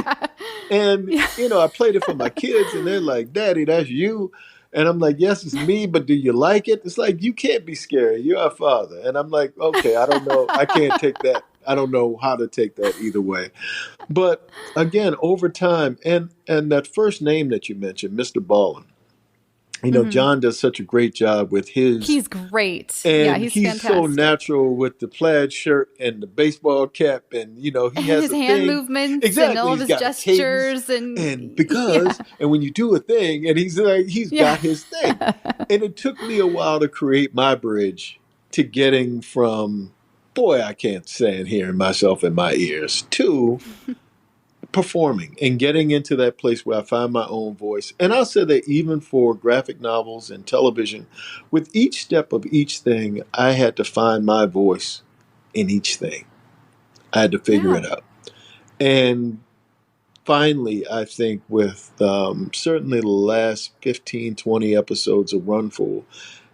And, I played it for my kids, and they're like, Daddy, that's you. And I'm like, yes, it's me, but do you like it? It's like, you can't be scary. You're our father. And I'm like, okay, I don't know. I can't take that. I don't know how to take that either way. But again, over time, and that first name that you mentioned, Mr. Ballin, John does such a great job with his. He's great. And he's fantastic. So natural with the plaid shirt and the baseball cap, and he has his hand movements and all of his gestures, and because and when you do a thing, and he's got his thing, and it took me a while to create my bridge to getting from, boy, I can't stand hearing myself in my ears, to performing and getting into that place where I find my own voice. And I'll say that even for graphic novels and television, with each step of each thing, I had to find my voice in each thing. I had to figure it out. And finally, I think with certainly the last 15, 20 episodes of Runful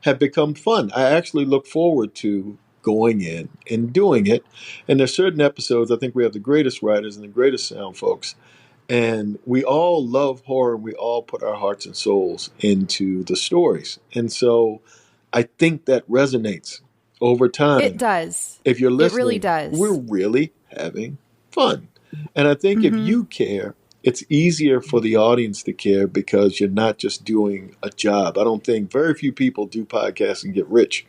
have become fun. I actually look forward to going in and doing it. And there's certain episodes, I think we have the greatest writers and the greatest sound folks. And we all love horror, and we all put our hearts and souls into the stories. And so I think that resonates over time. It does. If you're listening, it really does. We're really having fun. And I think if you care, it's easier for the audience to care because you're not just doing a job. I don't think very few people do podcasts and get rich.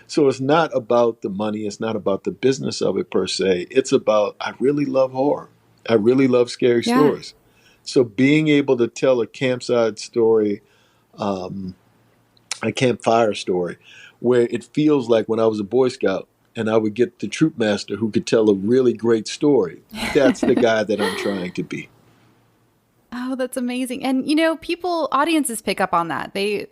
So it's not about the money. It's not about the business of it per se. It's about, I really love horror. I really love scary stories. So being able to tell a campsite story, a campfire story, where it feels like when I was a Boy Scout and I would get the troop master who could tell a really great story, that's the guy that I'm trying to be. Oh, that's amazing. And, audiences pick up on that. They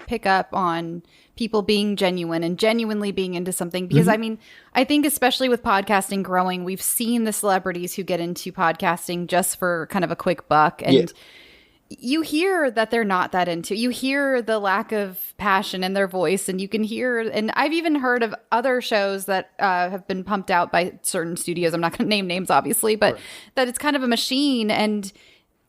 pick up on people being genuine and genuinely being into something. Because, I think especially with podcasting growing, we've seen the celebrities who get into podcasting just for kind of a quick buck. And you hear that they're not that into it. You hear the lack of passion in their voice, and you can hear, and I've even heard of other shows that have been pumped out by certain studios. I'm not going to name names, obviously, but that it's kind of a machine, and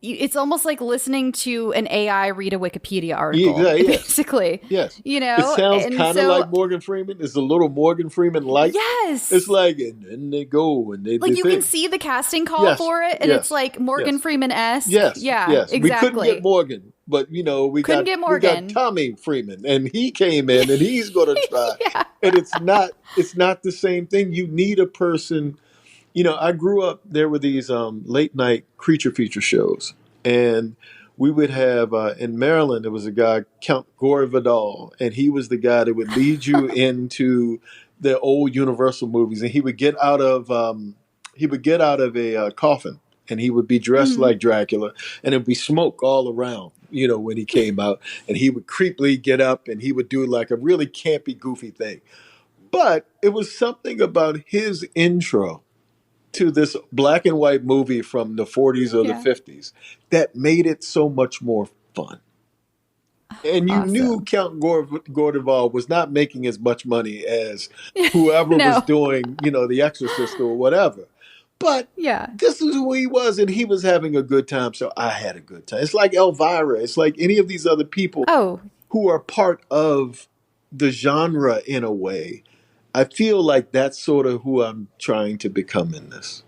it's almost like listening to an AI read a Wikipedia article, basically. Yes. It sounds kind of like Morgan Freeman. It's a little Morgan Freeman like. Yes. It's like, and they go and they like you can see the casting call for it, and it's like Morgan Freeman-esque. Yes. Yeah. Yes. Exactly. We couldn't get Morgan, but we got Tommy Freeman, and he came in, and he's going to try. And it's not the same thing. You need a person. I grew up, there were these late night creature feature shows, and we would have, in Maryland, there was a guy, Count Gore Vidal, and he was the guy that would lead you into the old Universal movies, and he would get out of a coffin, and he would be dressed like Dracula, and there'd be smoke all around, when he came out, and he would creepily get up, and he would do like a really campy, goofy thing. But it was something about his intro to this black and white movie from the 40s or the 50s that made it so much more fun. And you knew Count Gordeval was not making as much money as whoever was doing, The Exorcist or whatever. But this is who he was, and he was having a good time, so I had a good time. It's like Elvira. It's like any of these other people who are part of the genre in a way. I feel like that's sort of who I'm trying to become in this.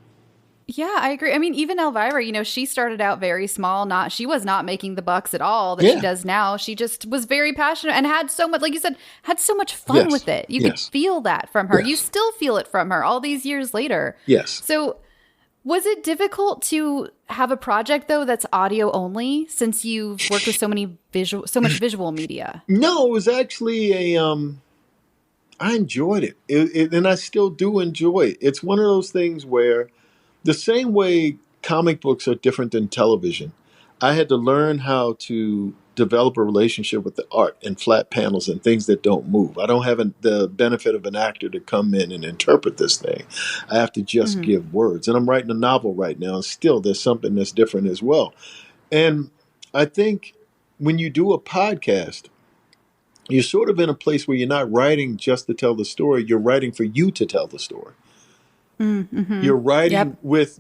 Yeah, I agree. I mean, even Elvira, she started out very small. She was not making the bucks at all that she does now. She just was very passionate and had so much, like you said, had so much fun with it. You could feel that from her. You still feel it from her all these years later. Yes. So was it difficult to have a project though that's audio only, since you've worked with so much visual media? No, it was actually I enjoyed it. And I still do enjoy it. It's one of those things where the same way comic books are different than television, I had to learn how to develop a relationship with the art and flat panels and things that don't move. I don't have the benefit of an actor to come in and interpret this thing. I have to just give words. And I'm writing a novel right now, and still there's something that's different as well. And I think when you do a podcast, you're sort of in a place where you're not writing just to tell the story. You're writing for you to tell the story. Mm-hmm. You're writing with,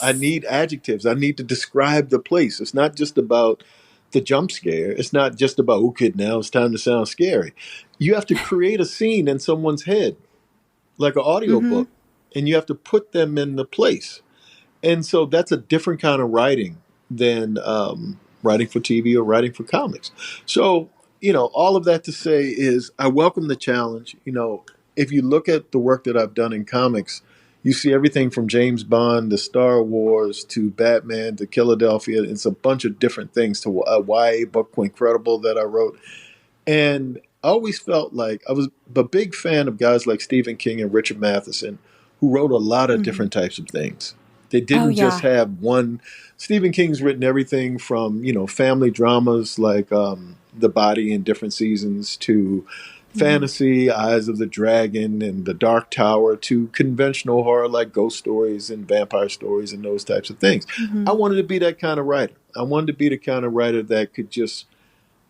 I need adjectives. I need to describe the place. It's not just about the jump scare. It's not just about, okay, now it's time to sound scary. You have to create a scene in someone's head, like an audiobook, and you have to put them in the place. And so that's a different kind of writing than writing for TV or writing for comics. So, all of that to say is I welcome the challenge. If you look at the work that I've done in comics, you see everything from James Bond to Star Wars to Batman to Killadelphia. It's a bunch of different things, to a YA book, Incredible, that I wrote. And I always felt like I was a big fan of guys like Stephen King and Richard Matheson, who wrote a lot of different types of things. They didn't just have one. Stephen King's written everything from, family dramas like The Body in different seasons to fantasy, Eyes of the Dragon and The Dark Tower, to conventional horror like ghost stories and vampire stories and those types of things. I wanted to be that kind of writer. I wanted to be the kind of writer that could just,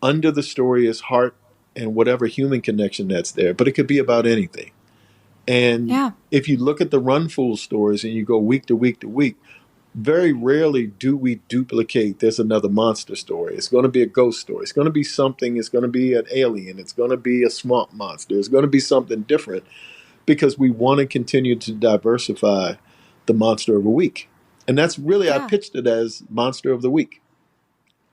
under the story is heart and whatever human connection that's there, but it could be about anything. And if you look at the Run Fool stories and you go week to week to week, very rarely do we duplicate there's another monster story. It's going to be a ghost story. It's going to be something. It's going to be an alien. It's going to be a swamp monster. It's going to be something different, because we want to continue to diversify the monster of the week. And that's really, I pitched it as Monster of the Week.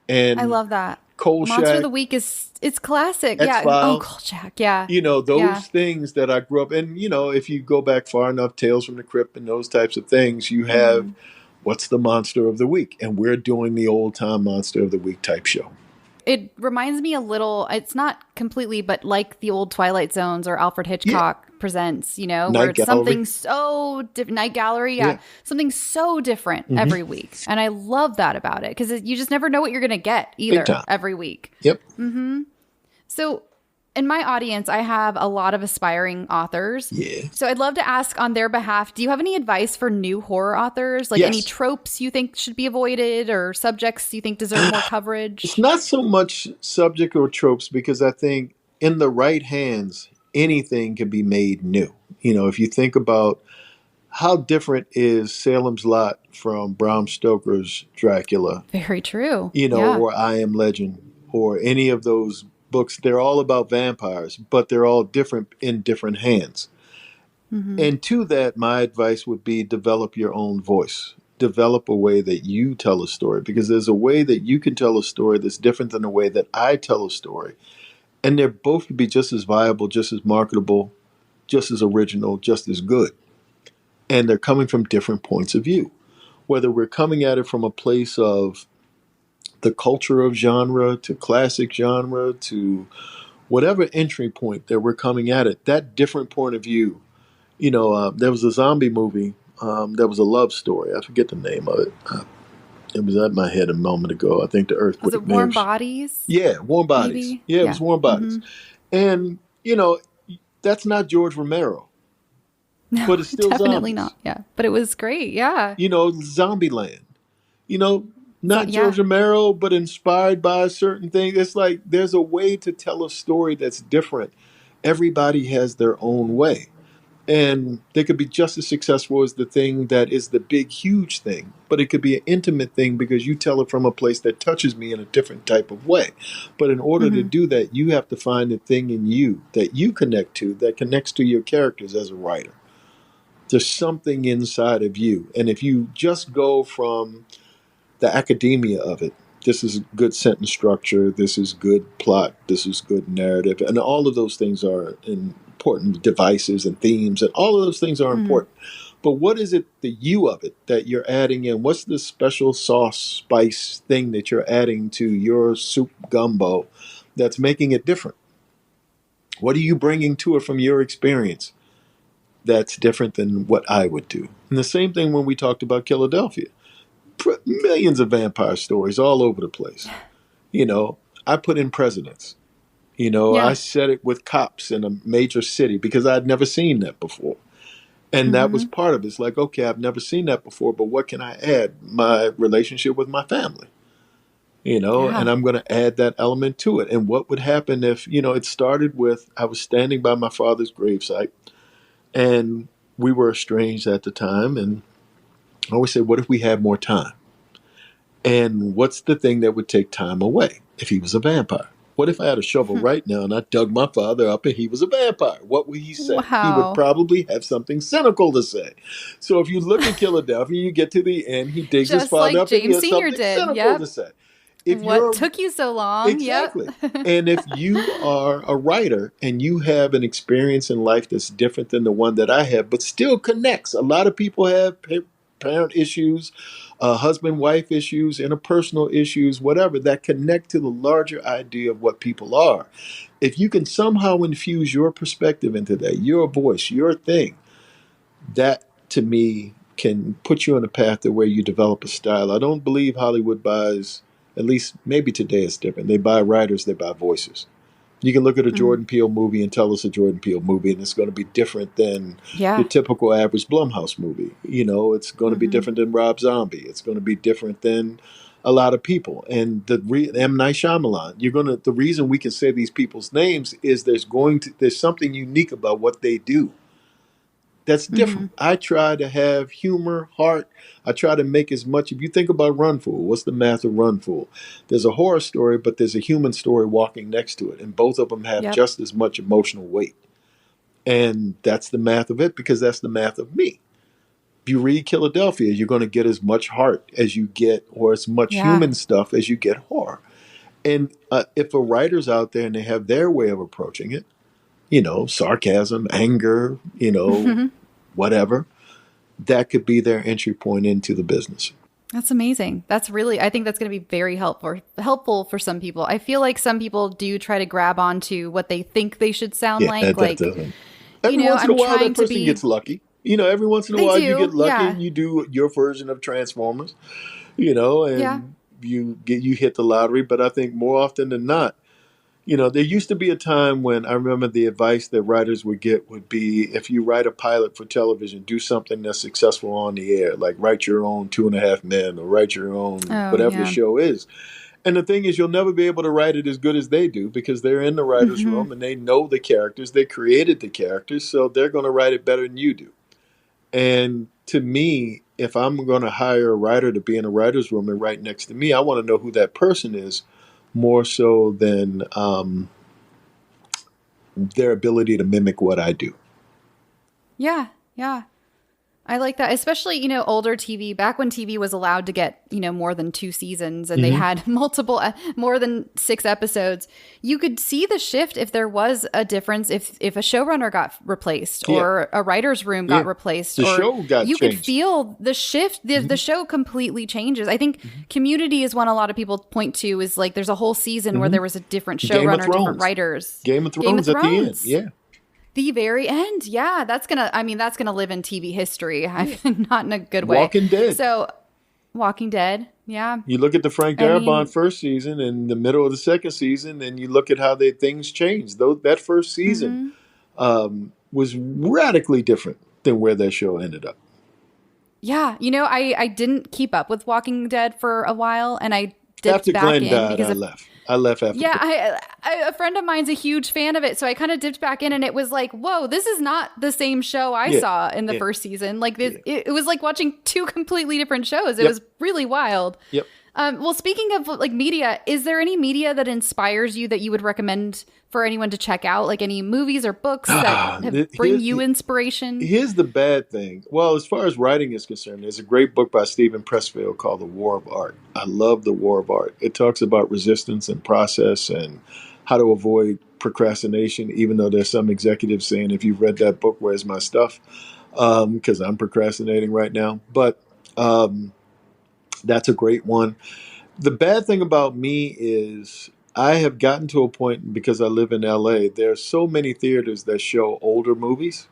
And I love that. Kolchak, Monster of the Week it's classic. X-Files, Kolchak. Yeah. Those things that I grew up, and if you go back far enough, Tales from the Crypt and those types of things, you have what's the monster of the week? And we're doing the old time monster of the week type show. It reminds me a little, it's not completely, but like the old Twilight Zones or Alfred Hitchcock Presents, where it's something so different. Night Gallery, something so different every week. And I love that about it, because you just never know what you're going to get either every week. Yep. So in my audience, I have a lot of aspiring authors. Yeah. So I'd love to ask on their behalf, do you have any advice for new horror authors? Like any tropes you think should be avoided, or subjects you think deserve more coverage? It's not so much subject or tropes, because I think in the right hands, anything can be made new. If you think about how different is Salem's Lot from Bram Stoker's Dracula. Very true. Or I Am Legend, or any of those books, they're all about vampires, but they're all different in different hands. And to that, my advice would be develop your own voice. Develop a way that you tell a story, because there's a way that you can tell a story that's different than the way that I tell a story. And they're both could be just as viable, just as marketable, just as original, just as good. And they're coming from different points of view. Whether we're coming at it from a place of the culture of genre to classic genre to whatever entry point that we're coming at it, that different point of view. There was a zombie movie that was a love story. I forget the name of it. It was at my head a moment ago. I think the Earth. Was it Warm Bodies? Yeah, Warm Bodies. Maybe? Yeah, it was Warm Bodies. And, that's not George Romero. No, but it's still definitely zombies. Not. Yeah, but it was great. Yeah. Zombieland. Not George Romero, but inspired by a certain thing. It's like there's a way to tell a story that's different. Everybody has their own way. And they could be just as successful as the thing that is the big, huge thing. But it could be an intimate thing because you tell it from a place that touches me in a different type of way. But in order to do that, you have to find the thing in you that you connect to, that connects to your characters as a writer. There's something inside of you. And if you just go from the academia of it, this is good sentence structure, this is good plot, this is good narrative, and all of those things are important devices and themes, and all of those things are important. But what is it, the you of it, that you're adding in? What's the special sauce, spice thing that you're adding to your soup gumbo that's making it different? What are you bringing to it from your experience that's different than what I would do? And the same thing when we talked about Killadelphia. Millions of vampire stories all over the place. You know, I put in presidents. You know, I set it with cops in a major city because I'd never seen that before. And that was part of it. It's like, okay, I've never seen that before, but what can I add? My relationship with my family. You know, and I'm going to add that element to it. And what would happen if, you know, it started with, I was standing by my father's gravesite and we were estranged at the time. And I always say, what if we had more time? And what's the thing that would take time away if he was a vampire? What if I had a shovel right now and I dug my father up and he was a vampire? What would he say? He would probably have something cynical to say. So if you look at Killadelphia, you get to the end, he digs his father up and he has something cynical to say. What took you so long? Exactly. And if you are a writer and you have an experience in life that's different than the one that I have, but still connects. A lot of people have parent issues, husband-wife issues, interpersonal issues, whatever, that connect to the larger idea of what people are. If you can somehow infuse your perspective into that, your voice, your thing, that to me can put you on a path to where you develop a style. I don't believe Hollywood buys, at least maybe today it's different. They buy writers, they buy voices. You can look at a Jordan Peele movie and tell us a Jordan Peele movie, and it's going to be different than the typical average Blumhouse movie. You know, it's going to be different than Rob Zombie. It's going to be different than a lot of people. And M. Night Shyamalan, the reason we can say these people's names is there's something unique about what they do. That's different. I try to have humor, heart. I try to make as much. If you think about Run Fool, what's the math of Run Fool? There's a horror story, but there's a human story walking next to it. And both of them have just as much emotional weight. And that's the math of it because that's the math of me. If you read Killadelphia, you're going to get as much heart as you get, or as much human stuff as you get horror. And if a writer's out there and they have their way of approaching it, you know, sarcasm, anger, you know, whatever, that could be their entry point into the business. That's amazing. I think that's going to be very helpful for some people. I feel like some people do try to grab onto what they think they should sound like. Every once in a while, that person gets lucky. You know, every once in a while you get lucky and you do your version of Transformers, you know, and you hit the lottery. But I think more often than not, you know, there used to be a time when I remember the advice that writers would get would be, if you write a pilot for television, do something that's successful on the air, like write your own 2.5 Men or write your own whatever the show is. And the thing is, you'll never be able to write it as good as they do because they're in the writer's room and they know the characters. They created the characters, so they're going to write it better than you do. And to me, if I'm going to hire a writer to be in a writer's room and write next to me, I want to know who that person is, more so than their ability to mimic what I do. Yeah. I like that, especially, you know, older TV, back when TV was allowed to get, you know, more than 2 seasons and they had multiple, more than 6 episodes. You could see the shift if there was a difference, if a showrunner got replaced or a writer's room got replaced. The show got you changed. could feel the shift. The show completely changes. I think Community is one a lot of people point to is like there's a whole season where there was a different showrunner, different writers. Game of Thrones at the end. Yeah. The very end. Yeah, that's gonna live in TV history. Not in a good way. Walking Dead. So Walking Dead. Yeah. You look at the Frank Darabont first season and the middle of the second season, and you look at how things changed. Though that first season was radically different than where that show ended up. Yeah. You know, I didn't keep up with Walking Dead for a while, and I dipped After back Glenn in died, because I left. I left after. Yeah, a friend of mine's a huge fan of it, so I kind of dipped back in, and it was like, whoa, this is not the same show I saw in the first season. Like this, it was like watching two completely different shows. It was really wild. Yep. Well, speaking of like media, is there any media that inspires you that you would recommend for anyone to check out? Like any movies or books that bring you inspiration? Here's the bad thing. Well, as far as writing is concerned, there's a great book by Stephen Pressfield called The War of Art. I love The War of Art. It talks about resistance and process and how to avoid procrastination, even though there's some executives saying, if you've read that book, where's my stuff? Because I'm procrastinating right now. But that's a great one. The bad thing about me is I have gotten to a point, because I live in LA, there are so many theaters that show older movies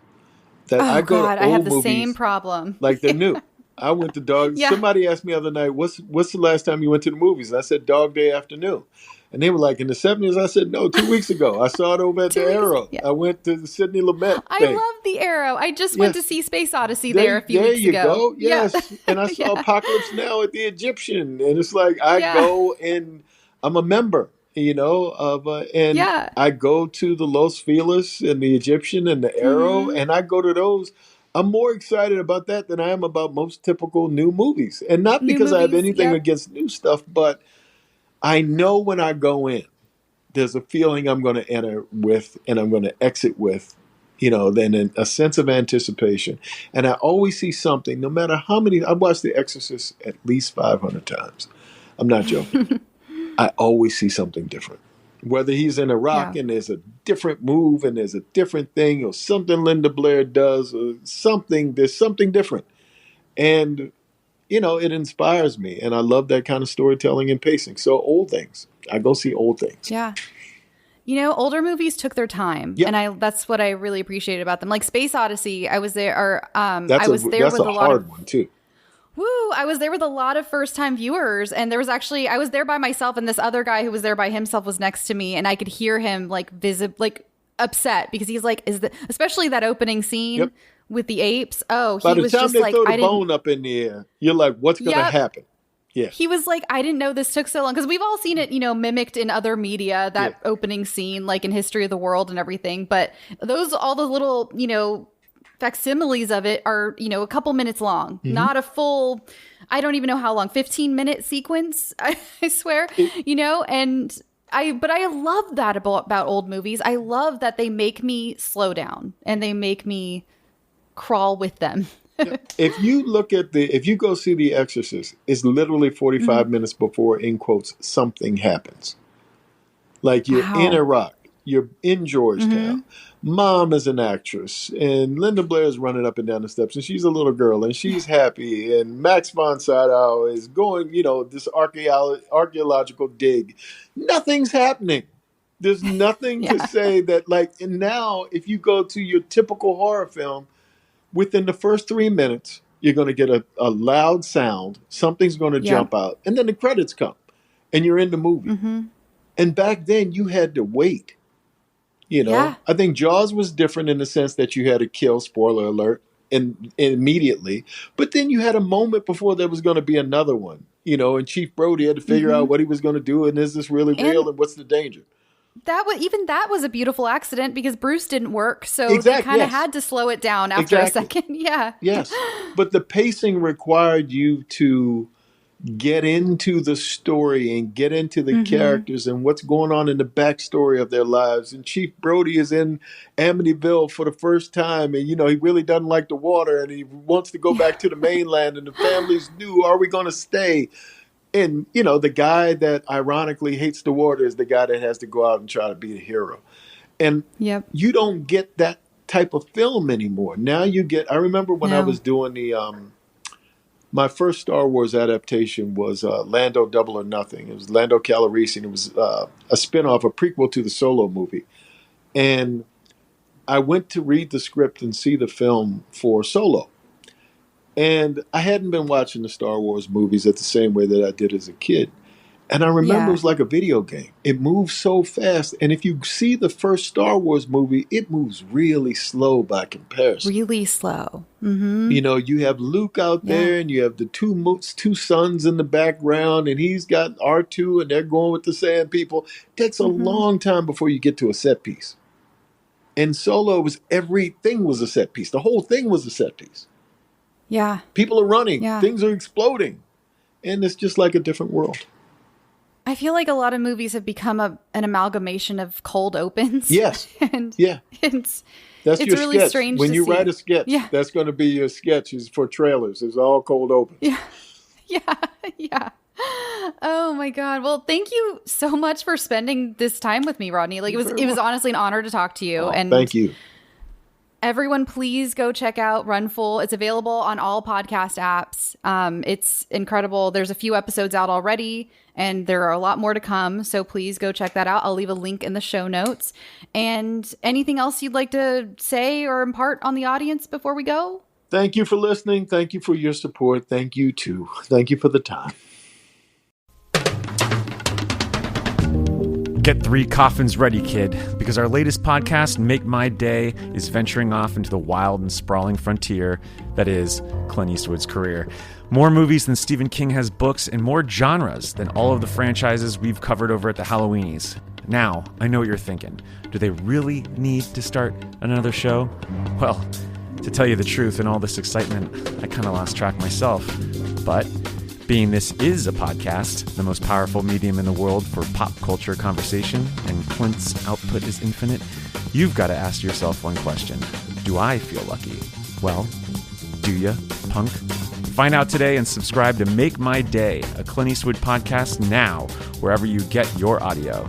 that I go to old I have the movies same problem. like they're new. I went to Dog. Yeah. Somebody asked me the other night, what's the last time you went to the movies? And I said, Dog Day Afternoon. And they were like, in the 70s? I said, no, 2 weeks ago. I saw it over at the Arrow. Yeah. I went to the Sidney Lumet I thing. love the Arrow. I just went to see Space Odyssey there a few there weeks you ago. go. Yes. Yeah. And I saw Apocalypse Now at the Egyptian. And it's like, I go and I'm a member, of, and I go to the Los Feliz and the Egyptian and the Arrow, and I go to those. I'm more excited about that than I am about most typical new movies. And not because I have anything against new stuff, but I know when I go in, there's a feeling I'm going to enter with and I'm going to exit with, then a sense of anticipation. And I always see something, no matter how many, I've watched The Exorcist at least 500 times. I'm not joking. I always see something different. Whether he's in Iraq and there's a different move and there's a different thing or something Linda Blair does or something, there's something different. And, it inspires me. And I love that kind of storytelling and pacing. So old things. I go see old things. Yeah. Older movies took their time, and that's what I really appreciated about them. Like Space Odyssey, I was there. That's a hard one too. I was there with a lot of first time viewers, and there was actually I was there by myself, and this other guy who was there by himself was next to me, and I could hear him upset because he's like, especially that opening scene with the apes. Oh, he was just like, by the time they throw the bone up in the air, you're like, what's going to happen? Yeah. He was like, I didn't know this took so long. Because we've all seen it, mimicked in other media, that opening scene, like in History of the World and everything. But all the little, facsimiles of it are, a couple minutes long. Mm-hmm. Not a full, I don't even know how long, 15-minute sequence, I swear, and but I love that about old movies. I love that they make me slow down and they make me crawl with them. If you go see The Exorcist, it's literally 45 minutes before, in quotes, something happens. Like you're in Iraq, you're in Georgetown. Mom is an actress, and Linda Blair is running up and down the steps, and she's a little girl, and she's happy, and Max von Sydow is going, this archaeological dig. Nothing's happening. There's nothing to say that, and now if you go to your typical horror film, within the first 3 minutes, you're going to get a loud sound. Something's going to jump out. And then the credits come. And you're in the movie. Mm-hmm. And back then, you had to wait. I think Jaws was different in the sense that you had to kill, spoiler alert, and immediately. But then you had a moment before there was going to be another one. And Chief Brody had to figure out what he was going to do. And is this really real? And what's the danger? That was a beautiful accident because Bruce didn't work, so they kind of had to slow it down after a second. Yeah. Yes, but the pacing required you to get into the story and get into the characters and what's going on in the backstory of their lives. And Chief Brody is in Amityville for the first time, and he really doesn't like the water, and he wants to go back to the mainland, and the family's new. Are we going to stay? And, the guy that ironically hates the water is the guy that has to go out and try to be the hero. And you don't get that type of film anymore. Now I remember when I was doing my first Star Wars adaptation was Lando Double or Nothing. It was Lando Calrissian. It was a spinoff, a prequel to the Solo movie. And I went to read the script and see the film for Solo. And I hadn't been watching the Star Wars movies at the same way that I did as a kid. And I remember it was like a video game. It moves so fast. And if you see the first Star Wars movie, it moves really slow by comparison. Really slow. Mm-hmm. You know, you have Luke out there and you have the two sons in the background, and he's got R2 and they're going with the Sand People. It takes a long time before you get to a set piece. And Solo everything was a set piece. The whole thing was a set piece. Yeah. People are running. Yeah. Things are exploding. And it's just like a different world. I feel like a lot of movies have become an amalgamation of cold opens. Yes. And it's your really sketch. strange when to you see. write a sketch, that's going to be your sketches for trailers. It's all cold opens. Yeah. Oh my God. Well, thank you so much for spending this time with me, Rodney. Like it was honestly an honor to talk to you. And thank you. Everyone, please go check out Run Full. It's available on all podcast apps. It's incredible. There's a few episodes out already, and there are a lot more to come. So please go check that out. I'll leave a link in the show notes. And anything else you'd like to say or impart on the audience before we go? Thank you for listening. Thank you for your support. Thank you, too. Thank you for the time. Get 3 coffins ready, kid, because our latest podcast, Make My Day, is venturing off into the wild and sprawling frontier that is Clint Eastwood's career. More movies than Stephen King has books, and more genres than all of the franchises we've covered over at the Halloweenies. Now, I know what you're thinking. Do they really need to start another show? Well, to tell you the truth, in all this excitement, I kind of lost track myself. But being this is a podcast, the most powerful medium in the world for pop culture conversation, and Clint's output is infinite, you've got to ask yourself one question. Do I feel lucky? Well, do ya, punk? Find out today and subscribe to Make My Day, a Clint Eastwood podcast now, wherever you get your audio.